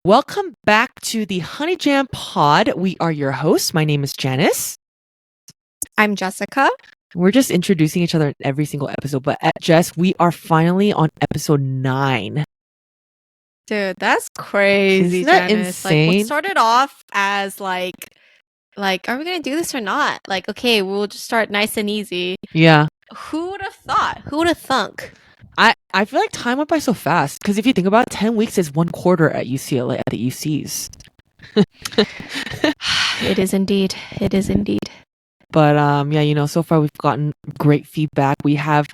Welcome back to the Honey Jam Pod. We are your hosts. My name is Janice. I'm Jessica. We're just introducing each other in every single episode, but Jess, we are finally on episode 9. Dude, that's crazy, Isn't that Janice. insane? What started off as like, are we gonna do this or not? Like, okay, we'll just start nice and easy. Yeah. Who would have thought? Who would have thunk? I feel like time went by so fast because if you think about it, 10 weeks is 1 quarter at UCLA, at the UCs. It is indeed. It is indeed. But yeah, so far we've gotten great feedback. We have,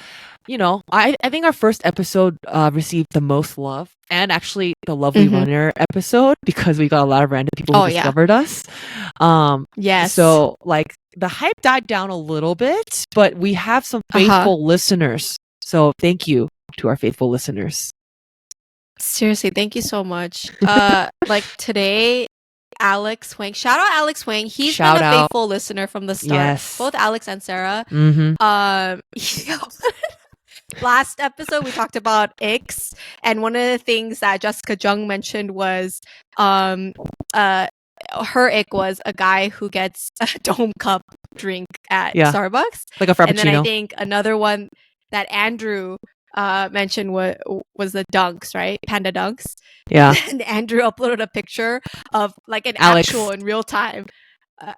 I think our first episode received the most love, and actually the Lovely Runner episode, because we got a lot of random people who discovered us. Yes. So like the hype died down a little bit, but we have some faithful listeners. So thank you to our faithful listeners. Seriously, thank you so much. Like today, Alex Wang. Shout out Alex Wang. He's been a faithful listener from the start. Yes. Both Alex and Sarah. Mm-hmm. Last episode we talked about icks, and one of the things that Jessica Jeong mentioned was her ick was a guy who gets a dome cup drink at Starbucks. Like a frappuccino. And then I think another one that Andrew mentioned was the dunks, right? Panda dunks. Yeah. And Andrew uploaded a picture of like an actual in real time.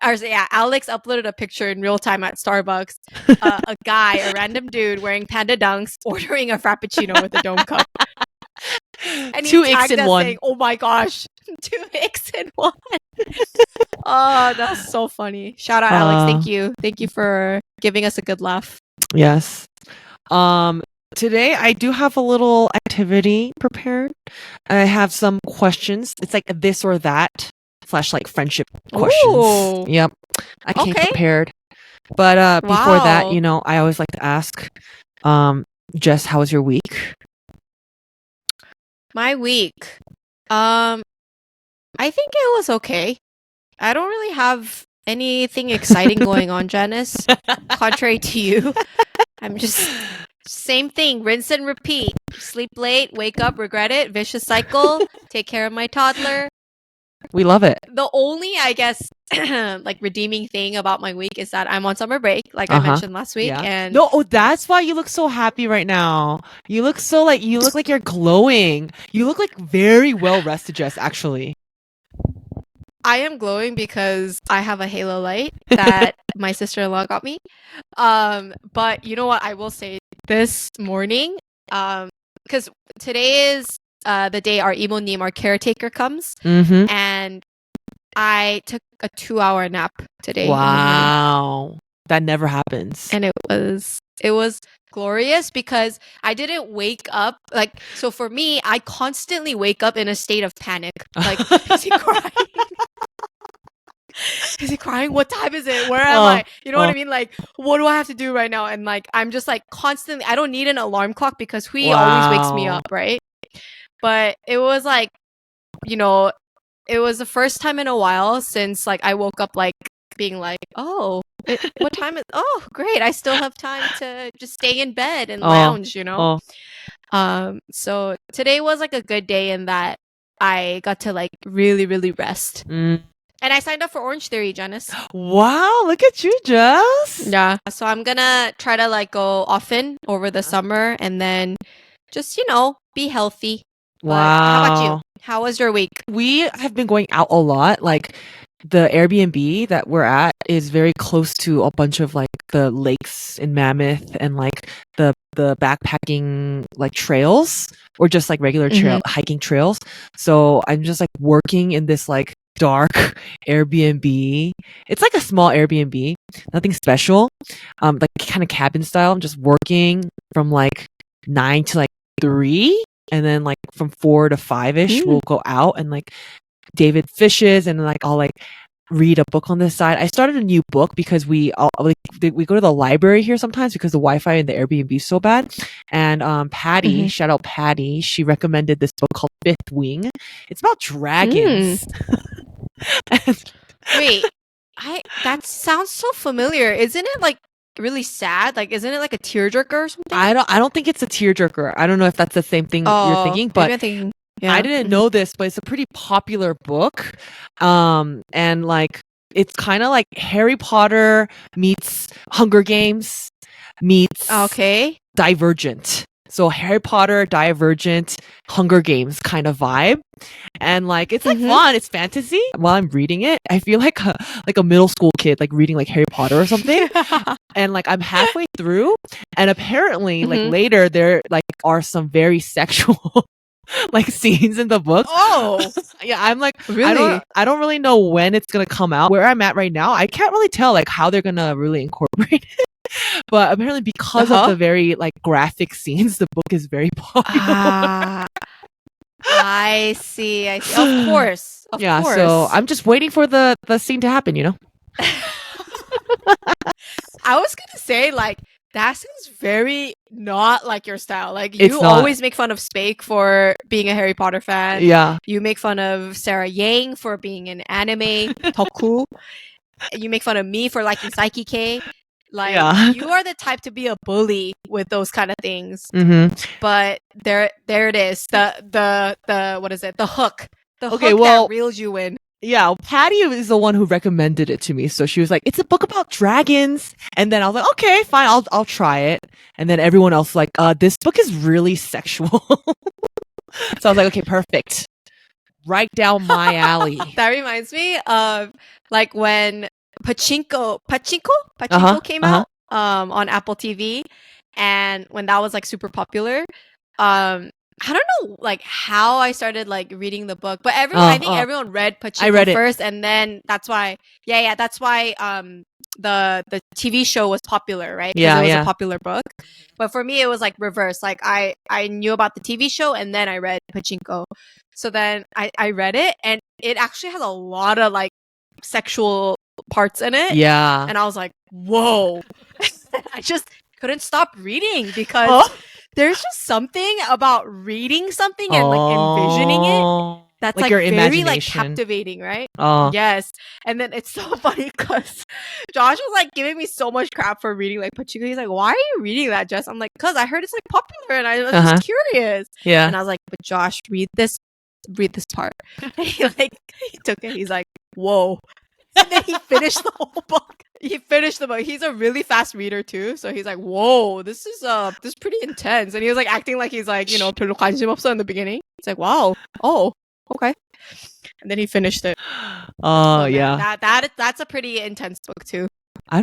Alex uploaded a picture in real time at Starbucks. A guy, a random dude wearing panda dunks, ordering a frappuccino with a dome cup. And 2 icks in one. Saying, oh my gosh, 2 icks in one. Oh, that's so funny. Shout out, Alex. Thank you. Thank you for giving us a good laugh. Yes. Today I do have a little activity prepared. I have some questions. It's like this or that / like friendship questions. Ooh. Yep. I came prepared. But before that, I always like to ask, Jess, how was your week? My week. I think it was okay. I don't really have anything exciting going on, Janice. Contrary to you. I'm just same thing, rinse and repeat. Sleep late, wake up, regret it, vicious cycle, take care of my toddler. We love it. The only, I guess, like redeeming thing about my week is that I'm on summer break, like I mentioned last week. And that's why you look so happy right now. You look like you're glowing. You look like very well rested, Jess, actually. I am glowing because I have a halo light that my sister-in-law got me. But you know what? I will say this morning, because today is the day our Imonim, our caretaker, comes. Mm-hmm. And I took a 2-hour nap today. Wow. That never happens. And it was glorious because I didn't wake up so for me, I constantly wake up in a state of panic. Like, is he crying? Is he crying? What time is it? Where am I? You know what I mean? Like, what do I have to do right now? And like, I'm just like constantly, I don't need an alarm clock because Hui always wakes me up, right? But it was like, it was the first time in a while since like I woke up like being like, what time is? Oh, great! I still have time to just stay in bed and lounge, So today was like a good day in that I got to like really, really rest. And I signed up for Orange Theory, Janice. Wow, look at you, Jess. Yeah. So I'm gonna try to like go often over the summer and then just, be healthy. Wow. But how about you? How was your week? We have been going out a lot. Like the Airbnb that we're at is very close to a bunch of like the lakes in Mammoth and like the backpacking like trails or just like regular hiking trails. So I'm just like working in this like dark Airbnb. It's like a small Airbnb, nothing special. Like kind of cabin style. I'm just working from like 9 to like 3, and then like from 4 to 5ish we'll go out and like David fishes, and like I'll like read a book on this side. I started a new book because we go to the library here sometimes because the Wi-Fi in the Airbnb is so bad. And Patty, shout out Patty, she recommended this book called Fifth Wing. It's about dragons. Wait, that sounds so familiar. Isn't it like really sad? Like, isn't it like a tearjerker or something? I don't think it's a tearjerker. I don't know if that's the same thing you're thinking, but I didn't know this, but it's a pretty popular book. And like it's kind of like Harry Potter meets Hunger Games meets Divergent. So Harry Potter, Divergent, Hunger Games kind of vibe. And like it's like fun, it's fantasy. While I'm reading it, I feel like a middle school kid like reading like Harry Potter or something. And like I'm halfway through and apparently like later there like are some very sexual like scenes in the book. Oh. Yeah, I'm like Really? I don't really know when it's going to come out. Where I'm at right now, I can't really tell like how they're going to really incorporate it. But apparently because of the very like graphic scenes, the book is very popular. I see. Of course. Of course. So I'm just waiting for the scene to happen, you know? I was gonna say, like, that seems very not like your style. Like, you always make fun of Spake for being a Harry Potter fan. Yeah. You make fun of Sarah Yang for being an anime toku. You make fun of me for liking Psyche K. Like, you are the type to be a bully with those kind of things. But there it is. The what is it? The hook. The hook that reels you in. Yeah, Patty is the one who recommended it to me. So she was like, "It's a book about dragons." And then I was like, "Okay, fine, I'll try it." And then everyone else was like, "This book is really sexual." So I was like, "Okay, perfect. Right down my alley." That reminds me of like when Pachinko came out on Apple TV, and when that was like super popular. I don't know like how I started like reading the book, but I think everyone read Pachinko first, and then that's why that's why the TV show was popular, right? Because it was a popular book. But for me it was like reverse. Like I knew about the TV show and then I read Pachinko. So then I read it and it actually has a lot of like sexual parts in it. Yeah. And I was like, whoa. I just couldn't stop reading because there's just something about reading something and like envisioning it that's like your very imagination. like captivating, right? Yes. And then it's so funny because Josh was like giving me so much crap for reading like Pachinko. He's like, "Why are you reading that, Jess?" I'm like, "Cause I heard it's like popular and I was just curious." Yeah. And I was like, "But Josh, read this part." And he took it. He's like, "Whoa." And then he finished the whole book. He's a really fast reader too. So he's like, "Whoa, this is pretty intense." And he was like acting like he's like, 별로 관심 없어 in the beginning. It's like, "Wow. Oh, okay." And then he finished it. Oh, yeah. That's a pretty intense book too. I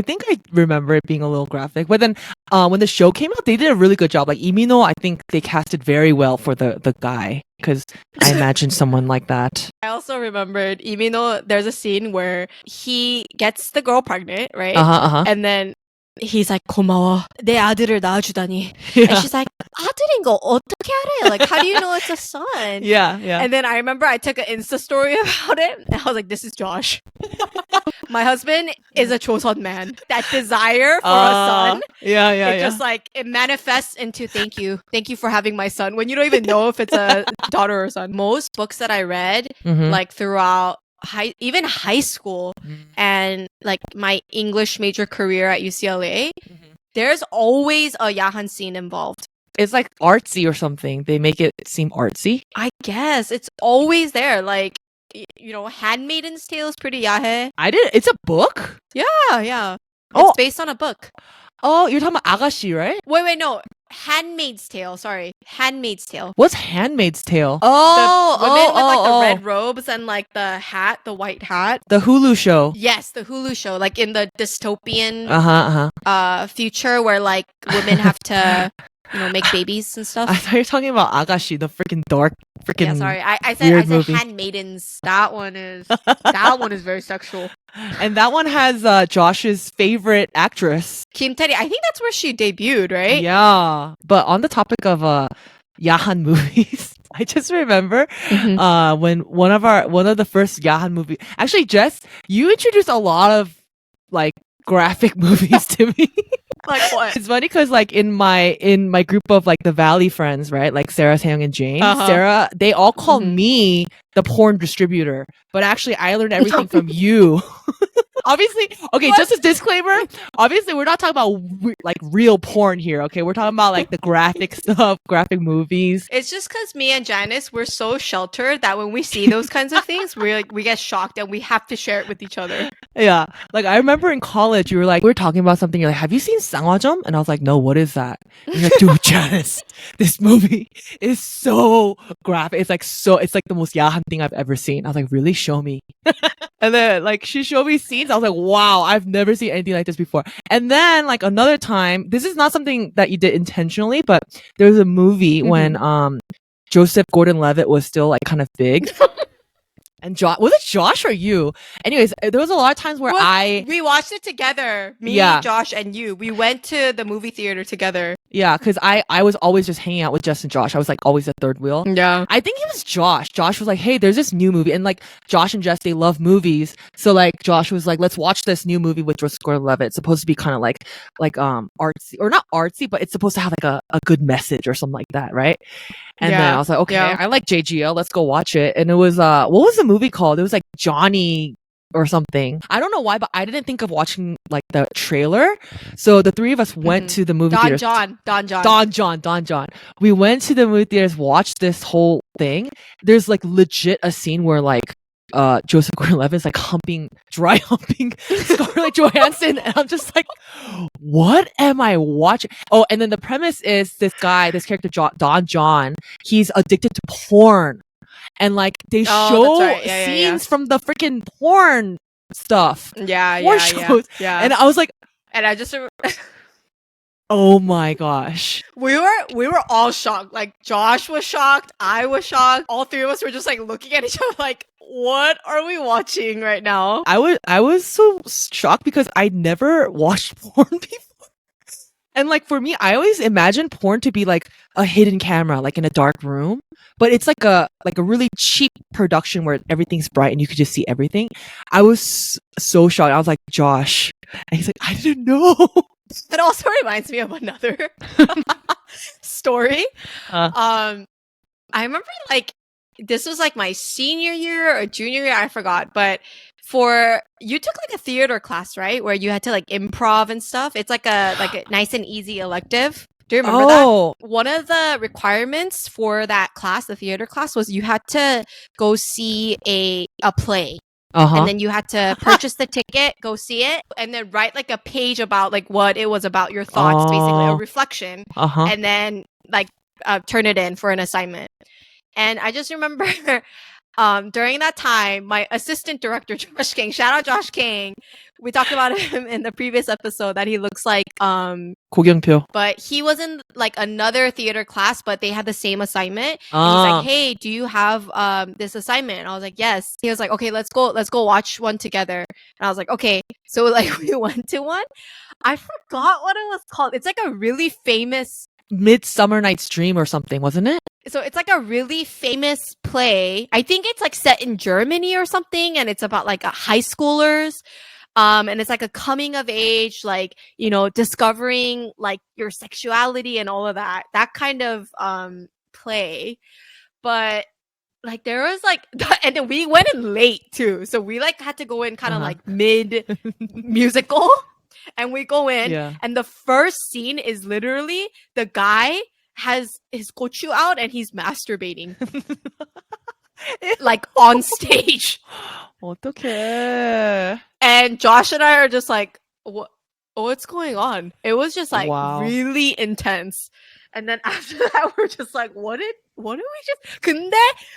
think I remember it being a little graphic, but then when the show came out, they did a really good job. Like Imino, I think they casted very well for the guy because I imagine someone like that. I also remembered Imino. There's a scene where he gets the girl pregnant, right? And then he's like, 고마워. 내 아들을 낳아주다니. And she's like, 아들인 거 어떻게 알아요? Like, how do you know it's a son? Yeah. And then I remember I took an Insta story about it, and I was like, this is Josh. My husband is a Chosun man. That desire for a son. It just like, it manifests into thank you for having my son. When you don't even know if it's a daughter or son. Most books that I read, like throughout even high school and like my English major career at UCLA, there's always a yahan scene involved. It's like artsy or something. They make it seem artsy. I guess it's always there. Like, Handmaiden's Tale is pretty yahe. It's a book? Yeah. It's based on a book. Oh, you're talking about Agashi, right? Wait, no. Handmaid's Tale. Sorry. Handmaid's Tale. What's Handmaid's Tale? The women with like the red robes and like the hat, the white hat. The Hulu show. Yes, the Hulu show. Like in the dystopian future where like women have to make babies and stuff. I thought you were talking about Agashi, the freaking dark freaking. Yeah, sorry. I said movie. Handmaidens. That one is very sexual. And that one has Josh's favorite actress, Kim Tae-ri. I think that's where she debuted, right? Yeah. But on the topic of yahan movies, I just remember when one of the first yahan movies. Actually, Jess, you introduced a lot of like graphic movies to me. Like what? It's funny because like in my group of like the Valley friends, right? Like Sarah, Taeyong, and Jane. Sarah, they all call me the porn distributor, but actually I learned everything from you. Obviously, okay, just a disclaimer. Obviously, we're not talking about like real porn here, okay? We're talking about like the graphic stuff, graphic movies. It's just because me and Janice, we're so sheltered that when we see those kinds of things, we get shocked and we have to share it with each other. Yeah. Like, I remember in college, you were like, we were talking about something. You're like, have you seen 쌍화점? And I was like, no, what is that? And you're like, dude, Janice, this movie is so graphic. It's like the most yahan thing I've ever seen. I was like, really? Show me. And then, like, she showed me scenes. I was like, wow, I've never seen anything like this before. And then, like, another time, this is not something that you did intentionally, but there was a movie when Joseph Gordon-Levitt was still, like, kind of big. And Josh, was it Josh or you? Anyways, there was a lot of times where we watched it together. Me, Josh, and you. We went to the movie theater together. Yeah, because I was always just hanging out with Jess and Josh. I was like always the third wheel. Yeah. I think it was Josh. Josh was like, hey, there's this new movie. And like Josh and Jess, they love movies. So like Josh was like, let's watch this new movie with Joseph Gordon-Levitt. It's supposed to be kind of like artsy, or not artsy, but it's supposed to have like a good message or something like that, right? And then I was like, okay, I like JGL. Let's go watch it. And it was what was the movie called? It was like Johnny or something. I don't know why, but I didn't think of watching like the trailer. So the three of us went to the movie theaters. Don John. We went to the movie theaters, watched this whole thing. There's like legit a scene where like Joseph Gordon-Levitt is like dry humping Scarlett Johansson, and I'm just like, what am I watching? Oh, and then the premise is this character Don John, he's addicted to porn, and like they show scenes from the freaking porn stuff. Porn shows. And I was like, and I just. Oh my gosh. We were all shocked. Like Josh was shocked, I was shocked. All three of us were just like looking at each other like, what are we watching right now? I was so shocked because I never watched porn before. And like for me, I always imagine porn to be like a hidden camera, like in a dark room. But it's like a really cheap production where everything's bright and you could just see everything. I was so shocked. I was like, Josh. And he's like, I didn't know. That also reminds me of another story. I remember like this was like my senior year or junior year, I forgot. But you took like a theater class, right? Where you had to like improv and stuff. It's like a nice and easy elective. Do you remember that? One of the requirements for that class, the theater class, was you had to go see a play. And then you had to purchase the ticket, go see it, and then write like a page about like what it was about, your thoughts, basically a reflection, and then like turn it in for an assignment. And I just remember during that time, my assistant director, Josh King, shout out Josh King. We talked about him in the previous episode that he looks like 고경표. But he was in like another theater class, but they had the same assignment. And he's like, hey, do you have this assignment? And I was like, yes. He was like, okay, let's go watch one together. And I was like, okay. So like we went to one. I forgot what it was called. It's like a really famous Midsummer Night's Dream or something, wasn't it? So it's like a really famous play. I think it's like set in Germany or something, and it's about like high schoolers. And it's like a coming of age, like, you know, discovering like your sexuality and all of that kind of play. But like there was like, and then we went in late too, so we like had to go in kind of like mid musical, and we go in, and the first scene is literally the guy has his gochu out and he's masturbating. Like on stage. 어떡해. And Josh and I are just like, what's going on? It was just like really intense. And then after that, we're just like, what did we just? 근데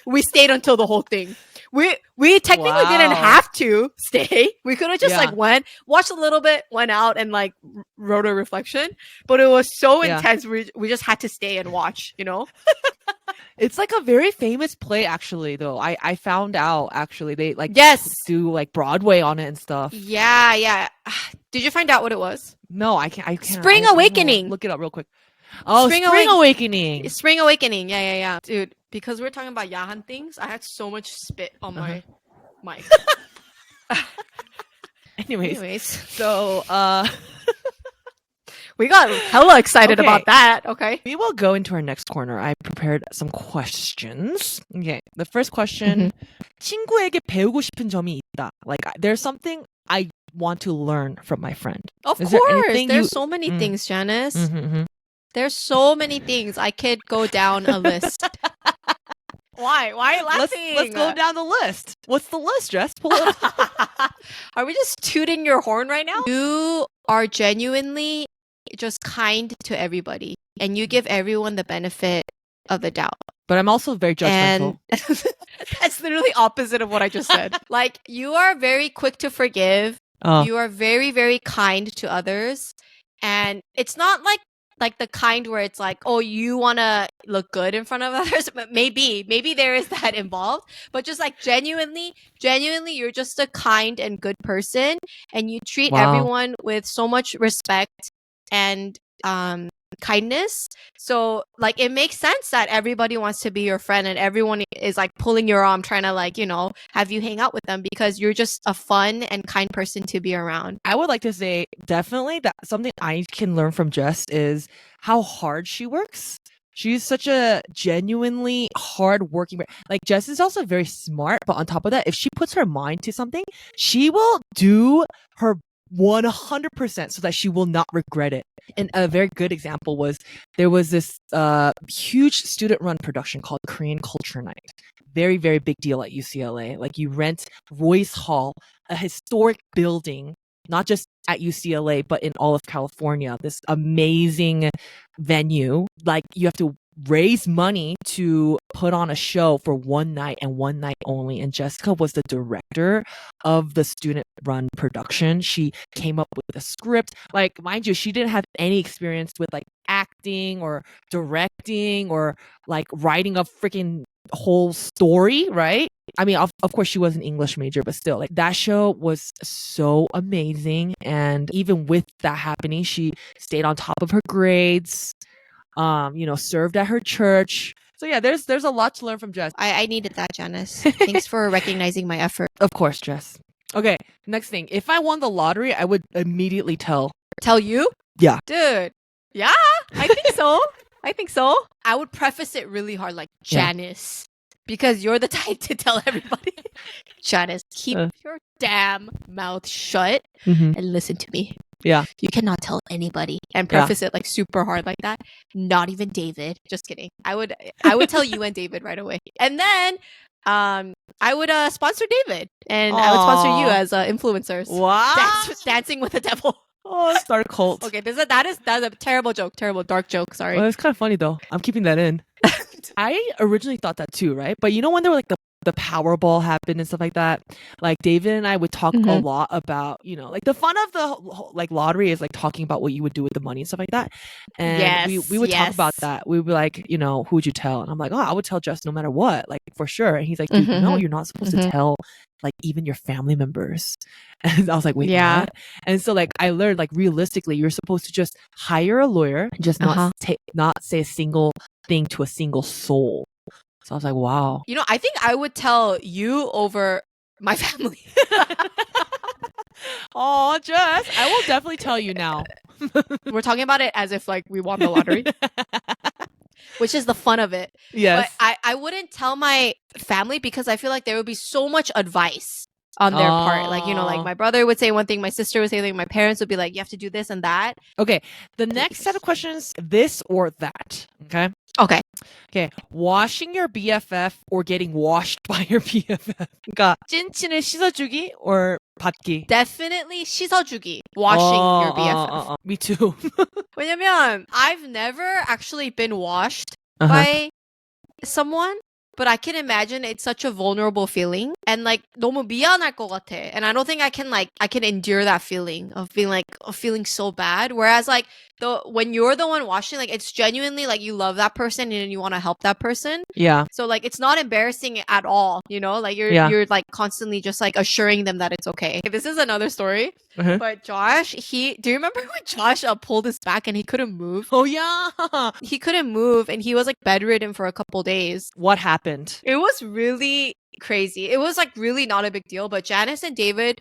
we stayed until the whole thing. We technically didn't have to stay. We could have just like watched a little bit, went out and like wrote a reflection. But it was so intense. We just had to stay and watch, you know? It's like a very famous play, actually, though. I found out, actually. They like do like Broadway on it and stuff. Yeah. Did you find out what it was? No, I can't. Spring Awakening. Look it up real quick. Oh, Spring Awakening. Spring Awakening. Yeah. Dude, because we're talking about yahan things, I had so much spit on my mic. Anyways. So, we got hella excited about that. Okay. We will go into our next corner. I prepared some questions. Okay. The first question. 친구에게 배우고 싶은 점이 있다. Like, there's something I want to learn from my friend? Of Is there course. anything There's so many things, Janice. Mm-hmm. There's so many things. I could go down a list. Why? Why are you laughing? Let's go down the list. What's the list, Jess? Pull it up. Are we just tooting your horn right now? You are genuinely just kind to everybody, and you give everyone the benefit of the doubt. But I'm also very judgmental. And that's literally opposite of what I just said. Like, you are very quick to forgive. You are very, very kind to others. And it's not like the kind where it's like, oh, you want to look good in front of others. But maybe there is that involved. But just like genuinely, you're just a kind and good person. And you treat everyone with so much respect and kindness. So like, it makes sense that everybody wants to be your friend and everyone is like pulling your arm, trying to like, have you hang out with them, because you're just a fun and kind person to be around. I would like to say definitely that something I can learn from Jess is how hard she works. She's such a genuinely hard-working. Like, Jess is also very smart, but on top of that, if she puts her mind to something, she will do her 100% so that she will not regret it. And a very good example was there was this huge student-run production called Korean Culture Night. Very, very big deal at UCLA. Like, you rent Royce Hall, a historic building, not just at UCLA, but in all of California. This amazing venue. Like, you have to raise money to put on a show for one night and one night only. And Jessica was the director of the student run production. She came up with a script. Like, mind you, she didn't have any experience with like acting or directing or like writing a freaking whole story, right? I mean, of course she was an English major, but still, like, that show was so amazing. And even with that happening, she stayed on top of her grades, served at her church. So yeah, there's a lot to learn from Jess. I needed that, Janice. Thanks for recognizing my effort. Of course, Jess. Okay, next thing. If I won the lottery, I would immediately tell. Tell you? Yeah. Dude. Yeah, I think so. I would preface it really hard, like, Janice. Because you're the type to tell everybody, Janice, keep your damn mouth shut and listen to me. Yeah. You cannot tell anybody. And preface it like super hard like that. Not even David. Just kidding. I would tell you and David right away. And then I would sponsor David. And I would sponsor you as influencers. Wow. Dancing with the devil. Oh, start a cult. Okay, that is a terrible joke. Terrible dark joke. Sorry. Well, it's kind of funny though. I'm keeping that in. I originally thought that too, right? But you know, when there were like the Powerball happened and stuff like that, like David and I would talk a lot about, like the fun of the like lottery is like talking about what you would do with the money and stuff like that. And we would talk about that. We would be like, who would you tell? And I'm like, oh, I would tell Jess no matter what, like for sure. And he's like, dude, no, you're not supposed to tell like even your family members. And I was like, wait, what? And so like I learned, like, realistically, you're supposed to just hire a lawyer and just not say a single thing to a single soul. So I was like, wow. I think I would tell you over my family. Oh, Jess, I will definitely tell you now. We're talking about it as if like we won the lottery. Which is the fun of it. Yes. But I wouldn't tell my family because I feel like there would be so much advice on their part. Like, like my brother would say one thing, my sister would say something, my parents would be like, you have to do this and that. Okay. The next set of questions, this or that. Okay. Okay. Washing your BFF or getting washed by your BFF. 그러니까 찐친을 씻어주기 or 받기. Definitely 씻어주기. Washing your BFF. Me too. 왜냐면 I've never actually been washed by someone. But I can imagine it's such a vulnerable feeling and like 너무 미안할 것 같아. And I don't think I can endure that feeling of being like feeling so bad. Whereas like when you're the one washing, like it's genuinely like you love that person and you want to help that person. Yeah. So like it's not embarrassing at all, like you're like constantly just like assuring them that it's okay. This is another story. But Josh, do you remember when Josh pulled his back and he couldn't move? Oh yeah. He couldn't move and he was like bedridden for a couple days. What happened? It was really crazy. It was like really not a big deal, but Janice and David,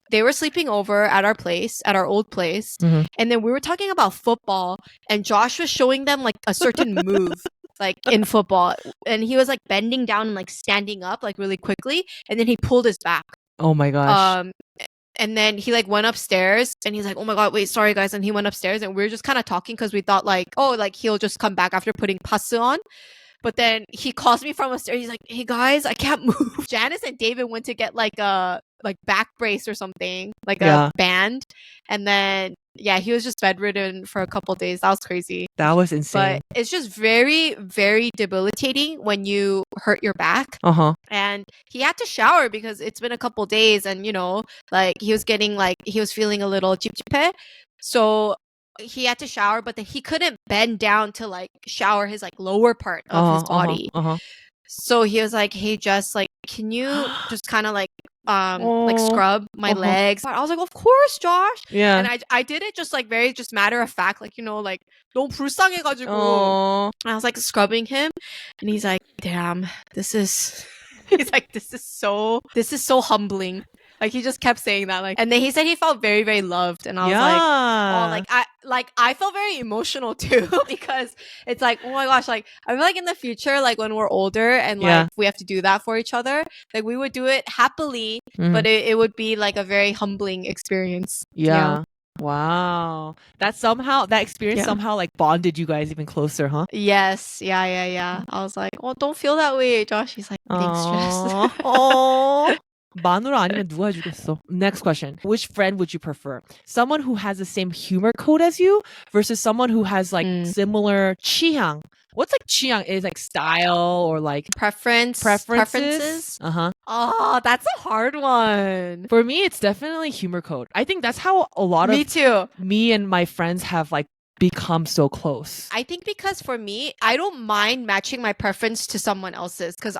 they were sleeping over at our old place. And then we were talking about football and Josh was showing them like a certain move like in football. And he was like bending down and like standing up like really quickly. And then he pulled his back. Oh my gosh. And then he like went upstairs and he's like, oh my God, wait, sorry guys. And he went upstairs and we were just kind of talking because we thought like, oh, like he'll just come back after putting pasu on. But then he calls me from upstairs. He's like, hey guys, I can't move. Janice and David went to get like a back brace or something, like a band. And then, yeah, he was just bedridden for a couple days. That was crazy. That was insane. But it's just very, very debilitating when you hurt your back. And he had to shower because it's been a couple days and, you know, like he was feeling a little 찝찝해. So he had to shower, but then he couldn't bend down to like shower his like lower part of his body. So he was like, hey, Jess, like, can you just kind of like scrub my legs? I was like, of course, Josh. Yeah. And I did it just like very just matter of fact, like, you know, like 너무 불쌍해가지고. And I was like scrubbing him and he's like, damn, this is so humbling. Like he just kept saying that, like, and then he said he felt very, very loved, and I was I felt very emotional too because it's like, oh my gosh, like I feel like in the future, like when we're older and like we have to do that for each other, like we would do it happily, but it would be like a very humbling experience. Yeah. Wow. That experience somehow like bonded you guys even closer, huh? Yes. Yeah. I was like, oh, don't feel that way, Josh. He's like, thanks, Jess. 마누라 아니면 누가 해주겠어? Next question. Which friend would you prefer? Someone who has the same humor code as you versus someone who has like similar 취향. What's like 취향? Is like style or like preferences? Oh, that's a hard one. For me, it's definitely humor code. I think that's how a lot of me and my friends have like become so close. I think because for me, I don't mind matching my preference to someone else's because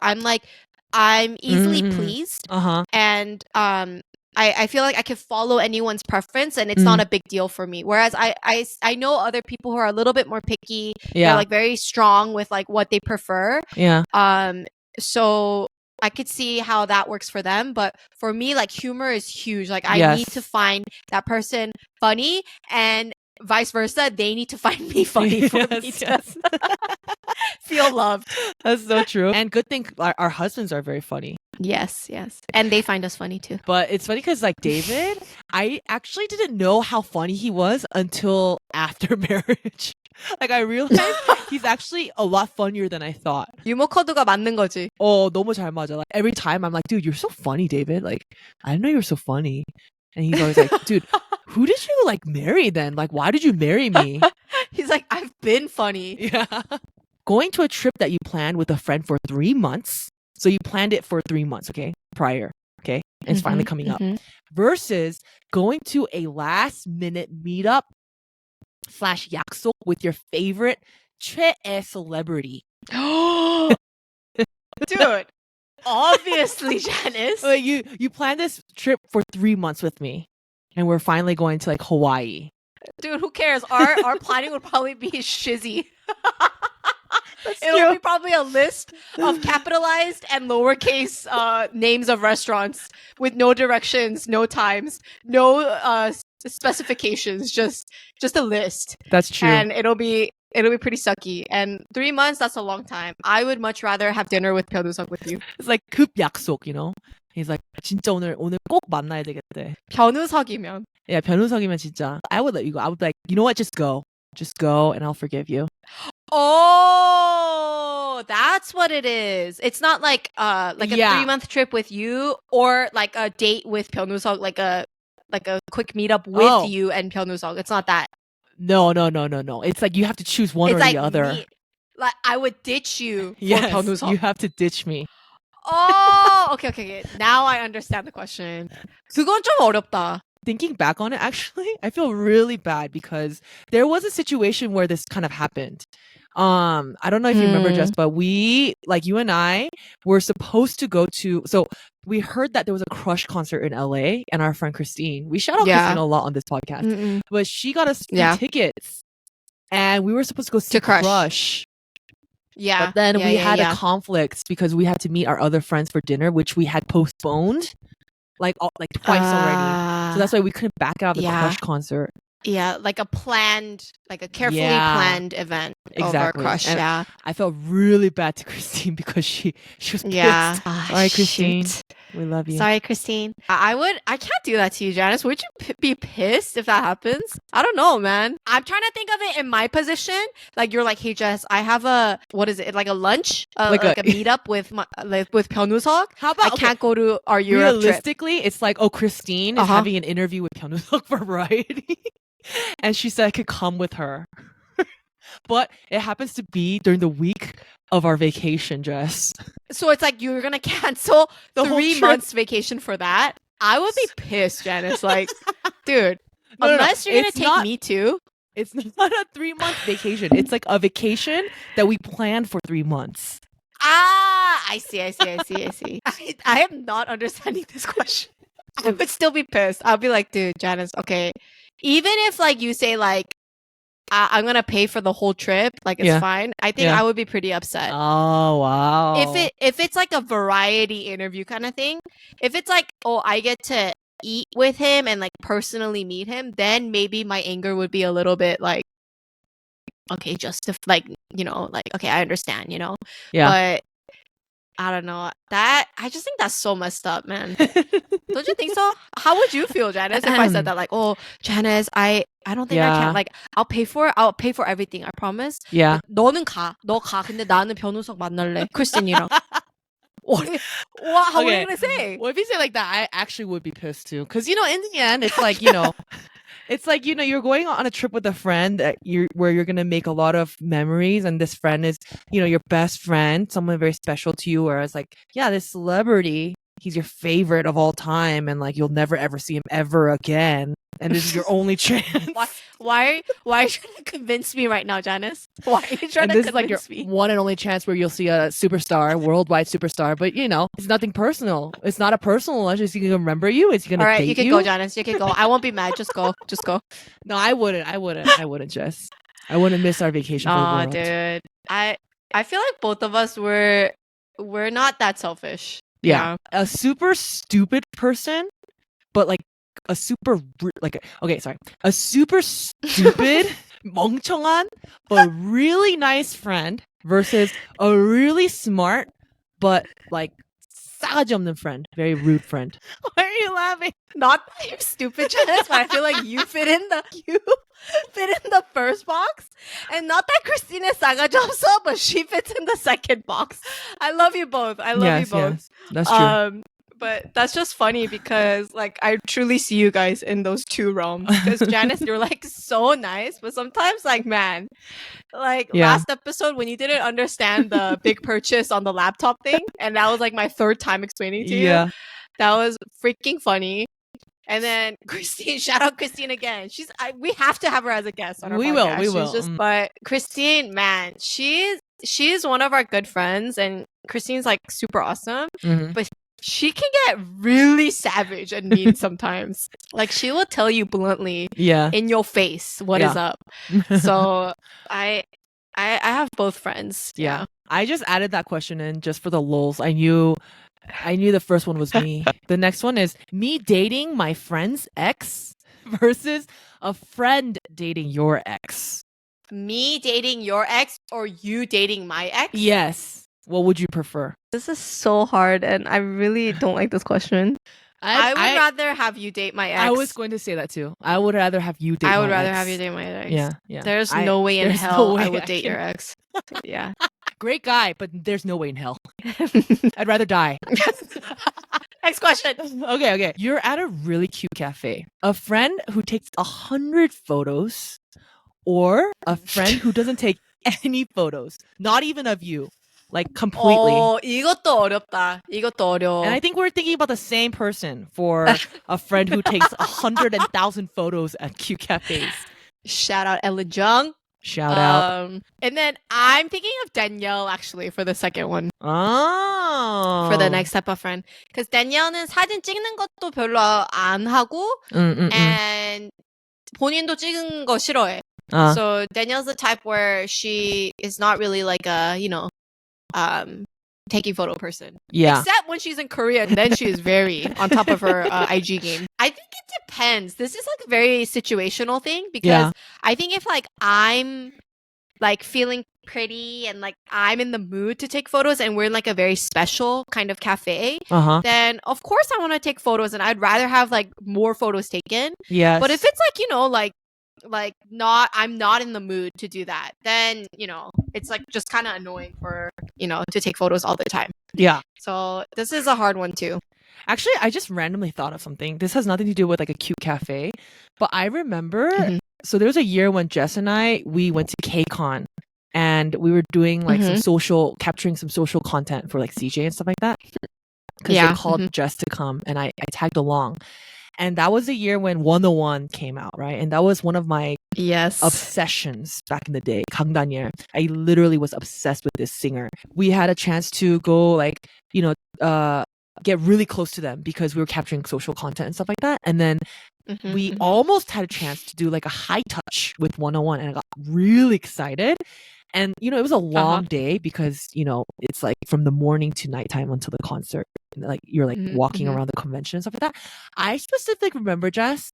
I'm easily pleased, and I feel like I can follow anyone's preference, and it's not a big deal for me. Whereas I know other people who are a little bit more picky. They're like very strong with like what they prefer. So I could see how that works for them, but for me, like humor is huge. Like I need to find that person funny, and vice versa. They need to find me funny for me to feel loved. That's so true. And good thing our husbands are very funny. Yes. And they find us funny too. But it's funny because like David, I actually didn't know how funny he was until after marriage. Like I realized he's actually a lot funnier than I thought. 유머 코드가 맞는 거지. 너무 잘 맞아. Like every time I'm like, dude, you're so funny, David. Like I didn't know you were so funny. And he's always like, dude, who did you like marry then? Like, why did you marry me? He's like, I've been funny. Yeah. Going to a trip that you planned with a friend for 3 months. So you planned it for 3 months, okay? Prior, okay? And it's finally coming up. Versus going to a last minute meetup / 약속 with your favorite 최애 celebrity. Dude. Obviously, Janice. Like you planned this trip for 3 months with me, and we're finally going to like Hawaii. Dude, who cares? Our planning would probably be shizzy. It'll be probably a list of capitalized and lowercase names of restaurants with no directions, no times, no specifications, just a list. That's true. And it'll be pretty sucky. And 3 months, that's a long time. I would much rather have dinner with 변우석 with you. It's like 급 약속, you know? He's like, 진짜 오늘 꼭 만나야 되겠대. 변우석이면. Yeah, 변우석이면 진짜. I would let you go. I would be like, you know what? Just go. Just go and I'll forgive you. Oh, that's what it is. It's not like a 3-month trip with you or like a date with 변우석, like a quick meetup with you and 변우석. It's not that. No. It's like you have to choose one or the other. Like I would ditch you for yes, 변우석. You have to ditch me. Oh, okay. Now I understand the question. 그건 좀 어렵다. Thinking back on it, actually, I feel really bad because there was a situation where this kind of happened. I don't know if you remember, Jess, but we, like you and I, were supposed to go to. So we heard that there was a Crush concert in LA, and our friend Christine. We shout out Christine a lot on this podcast, but she got us tickets, and we were supposed to go see Crush. Yeah, but then we had a conflict because we had to meet our other friends for dinner, which we had postponed like twice already. So that's why we couldn't back out of the Crush concert. Yeah, like a carefully planned event. Exactly. crush. And Yeah. I felt really bad to Christine because she was pissed. Yeah. Sorry, Christine. Shoot. We love you. Sorry, Christine. I can't do that to you, Janice. Would you be pissed if that happens? I don't know, man. I'm trying to think of it in my position. Like, you're like, hey, Jess, I have what is it? Like a lunch? Like like a- a meetup with with Pyeonusok. How about I can't go to our Europe trip. realistically, it's like, oh, Christine is having an interview with Pyeonusok for Variety. And she said I could come with her. But it happens to be during the week of our vacation, Jess. So it's like you're gonna cancel The whole 3 trip. months vacation for that? I would be pissed, Janice. Like, dude, No, unless you're gonna it's take not- me too. It's not a 3-month vacation. It's like a vacation that we planned for 3 months. I see. I am not understanding this question. I would still be pissed. I'll be like, dude, Janice, okay. Even if like you say like, I'm gonna pay for the whole trip, like it's fine. I think I would be pretty upset. Oh wow. If it's like a variety interview kind of thing, if it's like, oh, I get to eat with him and like personally meet him, then maybe my anger would be a little bit like, okay, just like, you know, like, okay, I understand, you know. Yeah. But I don't know. That I just think that's so messed up, man. Don't you think so? How would you feel, Janice, if I said that? Like, oh, Janice, I don't think I can. Like, I'll pay for everything. I promise. Yeah. 너는 가. 너 가. 근데 나는 변우석 만날래. 크리스틴이랑. What are you gonna say? Well, if you say like that, I actually would be pissed too. Because, you know, in the end, it's like, you know, it's like, you know, you're going on a trip with a friend where you're going to make a lot of memories. And this friend is, you know, your best friend, someone very special to you. Whereas like, yeah, this celebrity, he's your favorite of all time. And like, you'll never ever see him ever again. And this is your only chance. Why are you trying to convince me right now, Janice? Why are you trying to convince me? This is like your one and only chance where you'll see a superstar, worldwide superstar. But you know, it's nothing personal. It's not a personal lunch. Is he gonna remember you? Is he gonna? All right, you can go, Janice. You can go. I won't be mad. Just go. Just go. No, I wouldn't, Jess. I wouldn't miss our vacation for the world. Dude. I feel like both of us we're not that selfish. Yeah. A super stupid person, but like a super a super stupid 멍청한 but really nice friend versus a really smart but like 싸가지 없는 friend, very rude friend. Why are you laughing? Not that you're stupid, Janice, but I feel like you fit in the first box, and not that Christina is 싸가지 없어, but she fits in the second box. I love you both. I love you both. Yes, that's true. But that's just funny because like I truly see you guys in those two realms. Because Janice, you're like so nice, but sometimes like, man, like last episode when you didn't understand the big purchase on the laptop thing, and that was like my 3rd time explaining to you. That was freaking funny. And then Christine, shout out Christine again. We have to have her as a guest on our podcast. We will. But Christine, man, she's one of our good friends, and Christine's like super awesome. Mm-hmm. But she can get really savage and mean sometimes. Like she will tell you bluntly, in your face, what is up. So I have both friends. Yeah. I just added that question in just for the lulz. I knew the first one was me. The next one is me dating my friend's ex versus a friend dating your ex. Me dating your ex or you dating my ex? Yes. What would you prefer? This is so hard, and I really don't like this question. I would rather have you date my ex. I was going to say that too. I would rather have you date my ex. I would rather have you date my ex. Yeah. There's no way in hell I would date your ex. Yeah. Great guy, but there's no way in hell. I'd rather die. Next question. Okay. You're at a really cute cafe. A friend who takes 100 photos or a friend who doesn't take any photos, not even of you. Like completely. 이것도 어렵다. 이것도 어려워. And I think we're thinking about the same person for a friend who takes 100,000 photos at cute cafes. Shout out Ellen Jeong. Shout out. And then I'm thinking of Danielle actually for the second one. Oh. For the next type of friend. Because Danielle는 사진 찍는 것도 별로 안 하고 and 본인도 찍은 거 싫어해. So Danielle's the type where she is not really like a, you know, taking photo person. Yeah. Except when she's in Korea, and then she is very on top of her IG game. I think it depends. This is like a very situational thing because I think if like I'm like feeling pretty and like I'm in the mood to take photos and we're in like a very special kind of cafe, then of course I want to take photos and I'd rather have like more photos taken. Yes. But if it's like, you know, like not, I'm not in the mood to do that, then, you know, it's like just kind of annoying for, you know, to take photos all the time. Yeah. So this is a hard one too. Actually, I just randomly thought of something. This has nothing to do with like a cute cafe, but I remember, so there was a year when Jess and we went to KCON and we were doing like capturing some social content for like CJ and stuff like that. Because they called Jess to come and I tagged along. And that was the year when 101 came out, right? And that was one of my obsessions back in the day. Kang Daniel. I literally was obsessed with this singer. We had a chance to go like, you know, get really close to them because we were capturing social content and stuff like that. And then we almost had a chance to do like a high touch with 101 and I got really excited. And, you know, it was a long day because, you know, it's like from the morning to nighttime until the concert. Like you're like walking around the convention and stuff like that. I specifically remember, Jess,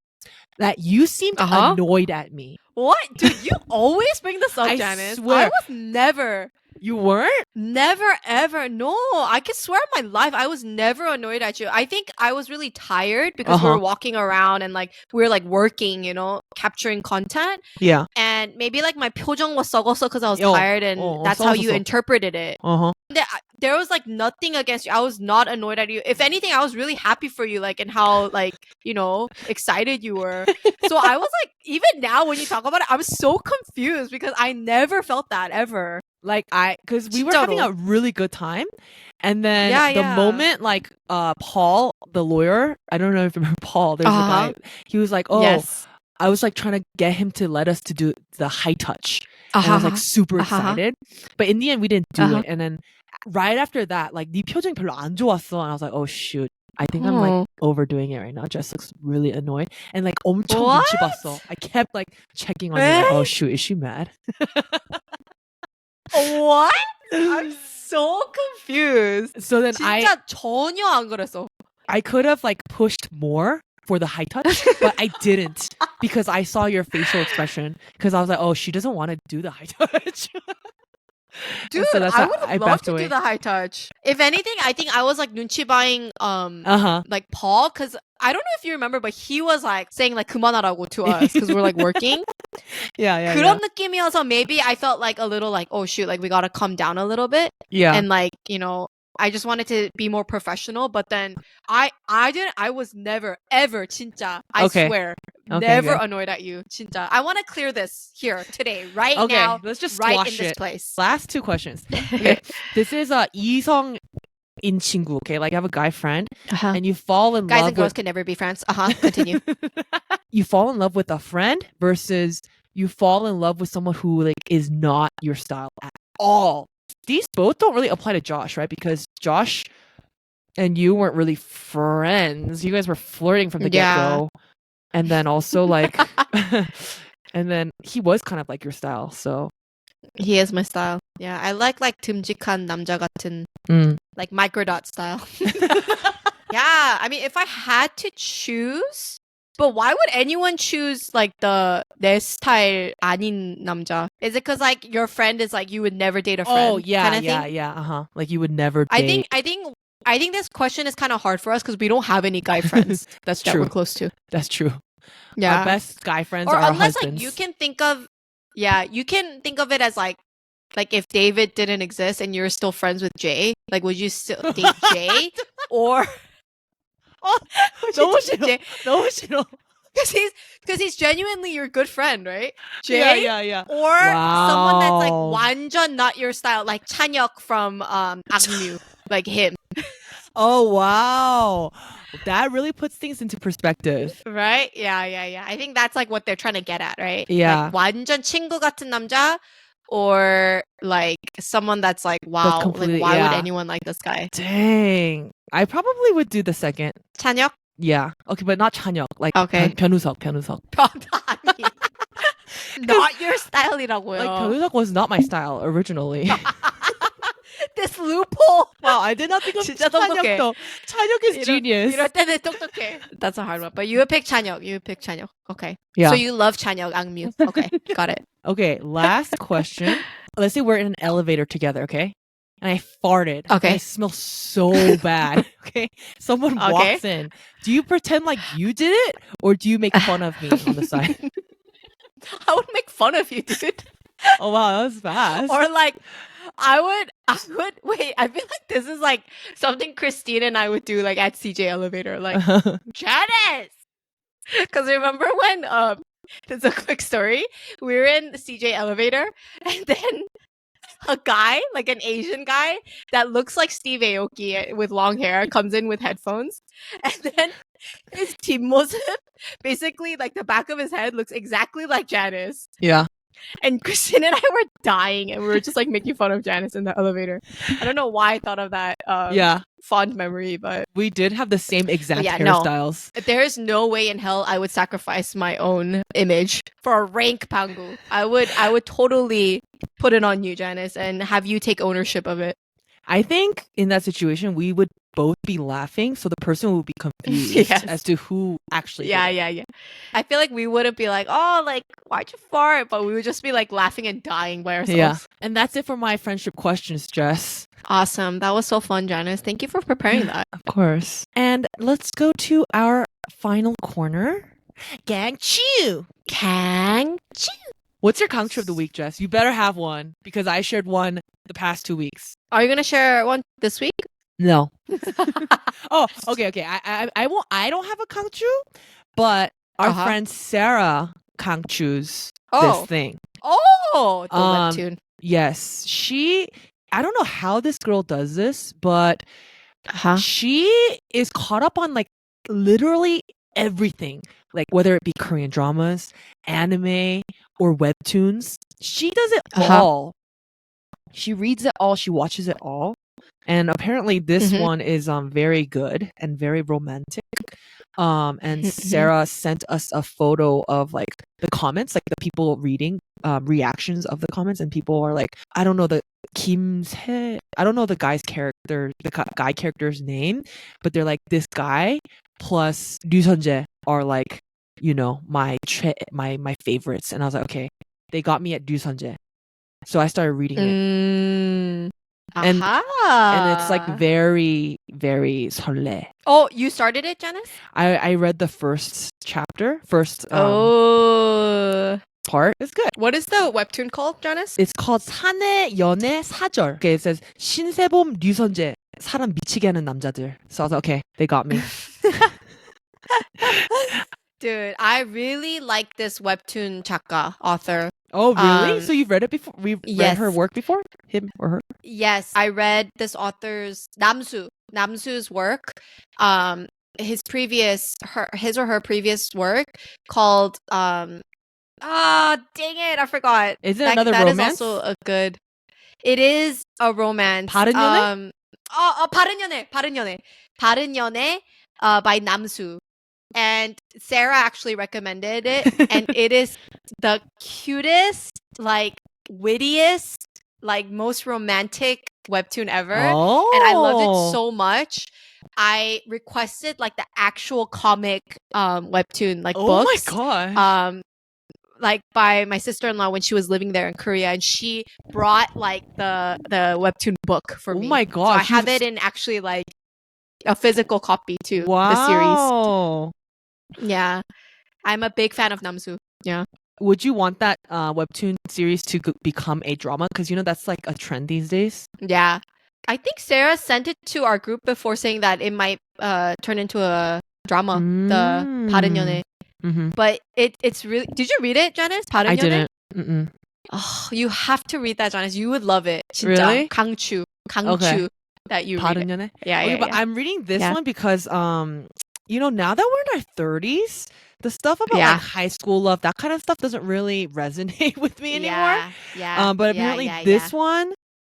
that you seemed annoyed at me. What? Dude, you always bring this up, I Janice. swear. I was never. You weren't? Never, ever. No, I can swear on my life, I was never annoyed at you. I think I was really tired because we were walking around and like we were like working, you know, capturing content. Yeah. And maybe like my 표정 was 썩었어 because I was tired and that's how you interpreted it. There was like nothing against you. I was not annoyed at you. If anything, I was really happy for you, like, and how like, you know, excited you were. So I was like, even now when you talk about it, I'm so confused because I never felt that ever. Like because we were having a really good time. And then the moment like Paul, the lawyer, I don't know if you remember Paul, there's a guy, he was like, I was like trying to get him to let us to do the high touch. And I was like super excited. But in the end we didn't do it. And then right after that, like 네 표정이 별로 안 좋았어. And I was like, oh shoot. I think I'm like overdoing it right now. Jess looks really annoyed. And like 엄청 눈치 봤어. I kept like checking on you like, oh shoot, is she mad? What? I'm so confused. So then 진짜 전혀 안 그랬어. I could have like pushed more for the high touch, but I didn't because I saw your facial expression because I was like, oh, she doesn't want to do the high touch. Dude, so I would have loved to do the high touch. If anything, I think I was like 눈치 buying like Paul because I don't know if you remember, but he was like saying like 그만하라고 to us because we're like working. Yeah. 그런 느낌이어서 maybe I felt like a little like, oh shoot, like we gotta calm down a little bit. Yeah. And like, you know, I just wanted to be more professional, but then I was never ever 진짜 I swear never annoyed at you 진짜. I want to clear this here today right now. Let's just right squash in this it. place. Last two questions. Okay. This is 이성인 친구. Okay, like I have a guy friend and you fall in love. Guys and girls can never be friends. Continue. You fall in love with a friend versus you fall in love with someone who like is not your style at all. These both don't really apply to Josh, right? Because Josh and you weren't really friends. You guys were flirting from the get-go. And then also like and then he was kind of like your style. So he is my style. Yeah, I like 듬직한 남자 같은 like microdot style. Yeah, I mean if I had to choose, but why would anyone choose like 내 스타일 아닌 남자? Is it because like your friend is like you would never date a friend? Oh yeah, kind of thing? Yeah. Like you would never date. I think this question is kind of hard for us because we don't have any guy friends. That's that true. We're close to. That's true. Yeah, our best guy friends or are our unless husbands. like you can think of it as like if David didn't exist and you're still friends with Jay, like would you still date Jay or? 너무 싫어. Because he's genuinely your good friend, right? Jay? Yeah. Or someone that's like 완전 not your style, like 찬혁 from 악뮤, like him. Oh wow, that really puts things into perspective, right? Yeah. I think that's like what they're trying to get at, right? Yeah. Like, 완전 친구 같은 남자. Or like someone that's like, wow, like why would anyone like this guy? Dang, I probably would do the second. 찬혁? Yeah. Okay, but not 찬혁. Like okay. 변우석. Not your style이라고요. Like 변우석 was not my style originally. This loophole. Wow, I did not think of 진짜 똑똑해. 찬혁. 찬혁 is genius. 이럴 때는 똑똑해. That's a hard one. But you would pick 찬혁. You would pick 찬혁. Okay. Yeah. So you love 찬혁, 악뮤. Okay. Got it. Okay, last question. Let's say we're in an elevator together, okay? And I farted. Okay. And I smell so bad. Okay. Someone walks in. Do you pretend like you did it, or do you make fun of me on the side? I would make fun of you, dude. Oh wow, that was fast. Or like, I would wait. I feel like this is like something Christine and I would do like at CJ Elevator, like Janice. Because remember when it's a quick story. We were in the CJ Elevator, and then a guy, like an Asian guy that looks like Steve Aoki with long hair, comes in with headphones, and then his 뒷모습, basically like the back of his head looks exactly like Janice. Yeah. And Christine and I were dying, and we were just like making fun of Janice in the elevator. I don't know why I thought of that fond memory, but we did have the same exact hairstyles. No. There is no way in hell I would sacrifice my own image for a rank pangu. I would totally put it on you, Janice, and have you take ownership of it. I think in that situation, we would both be laughing, so the person would be confused as to who actually did it. Yeah. I feel like we wouldn't be like, oh, like, why'd you fart? But we would just be like laughing and dying by ourselves. Yeah. And that's it for my friendship questions, Jess. Awesome. That was so fun, Janice. Thank you for preparing that. Of course. And let's go to our final corner. Gangchu. Gangchu. What's your Gangchu of the week, Jess? You better have one, because I shared one the past 2 weeks. Are you gonna share one this week? No. Oh, okay. I won't. I don't have a Gangchu, but our friend Sarah Gangchus this thing. Oh, the webtoon. Yes, I don't know how this girl does this, but she is caught up on like literally everything, like whether it be Korean dramas, anime, or webtoons. She does it all. She reads it all. She watches it all. And apparently this one is very good and very romantic. And Sarah sent us a photo of like the comments, like the people reading reactions of the comments, and people are like, I don't know the I don't know the guy's character, the guy character's name, but they're like, this guy plus Ryu Sunjae are like, you know, my favorites. And I was like, okay, they got me at Ryu Sunjae. So I started reading it. And it's like very, very 설레. Oh, you started it, Janice? I read the first chapter, part. It's good. What is the webtoon called, Janice? It's called 사내 연애 사절. Okay, it says 신세범 류선재 사람 미치게 하는 남자들. So I was like, okay, they got me. Dude, I really like this webtoon 작가, author. Oh, really? So you've read it before? We've read her work before? Him or her? Yes, I read this author's Namsu's work. His or her previous work called dang it, I forgot. Is it another romance? That is also a good. It is a romance. 다른 연애? 다른 연애 by Namsu. And Sarah actually recommended it, and it is the cutest, like wittiest, like most romantic webtoon ever. Oh. And I loved it so much. I requested like the actual comic webtoon like books. Oh my gosh. Like by my sister-in-law when she was living there in Korea, and she brought like the webtoon book for me. Oh my gosh. So I have it in actually like a physical copy too. Wow. The series. Yeah, I'm a big fan of Namsu. Yeah. Would you want that webtoon series to become a drama? Because you know that's like a trend these days. Yeah, I think Sarah sent it to our group before, saying that it might turn into a drama. The 다른 연애. But it's really. Did you read it, Janice? 다른 I 연애? didn't. Oh, you have to read that, Janice. You would love it. 진짜. Really? 강추. Okay. That you read. 다른 연애? Yeah, okay, yeah, but yeah. I'm reading this one because you know, now that we're in our 30s, the stuff about like high school love, that kind of stuff doesn't really resonate with me anymore. Yeah. But apparently this one,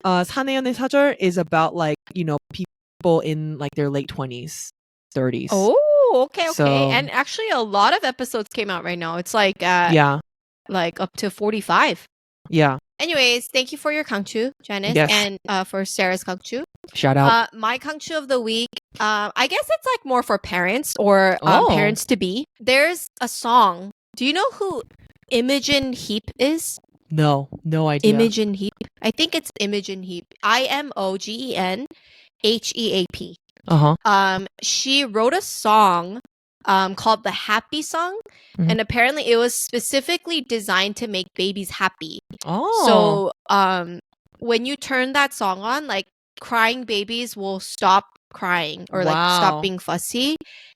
사내 연애 사절, is about like, you know, people in like their late 20s, 30s. Oh, okay. So, and actually a lot of episodes came out right now. It's like like up to 45. Yeah. Anyways, thank you for your Gangchu, Janice, Yes. and for Sarah's Gangchu. Shout out. My Gangchu of the week, I guess it's like more for parents or Oh. parents to be. There's a song. Do you know who Imogen Heap is? No idea. Imogen Heap. I think it's Imogen Heap. IMOGEN HEAP. She wrote a song called the Happy Song, and apparently it was specifically designed to make babies happy. So when you turn that song on, like crying babies will stop crying or like stop being fussy,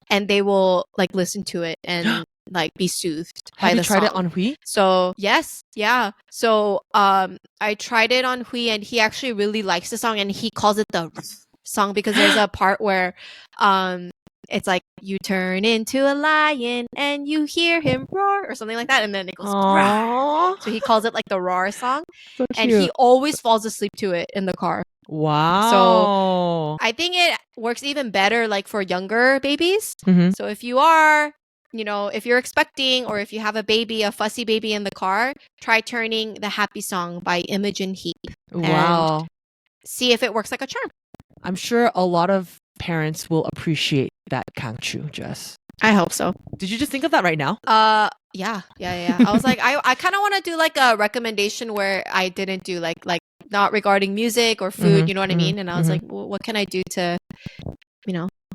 and they will like listen to it and like be soothed by the song. Have you tried it on Hui? So yes, yeah. So I tried it on Hui, and he actually really likes the song, and he calls it the song because there's a part where it's like you turn into a lion and you hear him roar or something like that, and then it goes roar. So he calls it like the roar song. So and he always falls asleep to it in the car. Wow. So I think it works even better like for younger babies. So if you are, if you're expecting or if you have a fussy baby in the car, try turning the Happy Song by Imogen Heap. Wow. And see if it works like a charm. I'm sure a lot of parents will appreciate that Gangchu, Jess. I hope so. Did you just think of that right now? Yeah. I was like, I kind of want to do like a recommendation where I didn't do like not regarding music or food, you know what I mean? And I was like, well, what can I do to,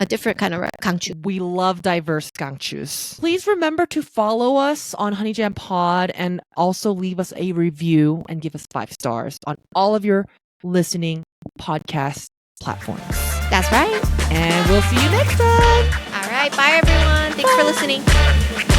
a different kind of Gangchu? We love diverse Gangchus. Please remember to follow us on Honey Jam Pod and also leave us a review and give us 5 stars on all of your listening podcast platforms. That's right. And we'll see you next time. All right. Bye, everyone. Thanks for listening.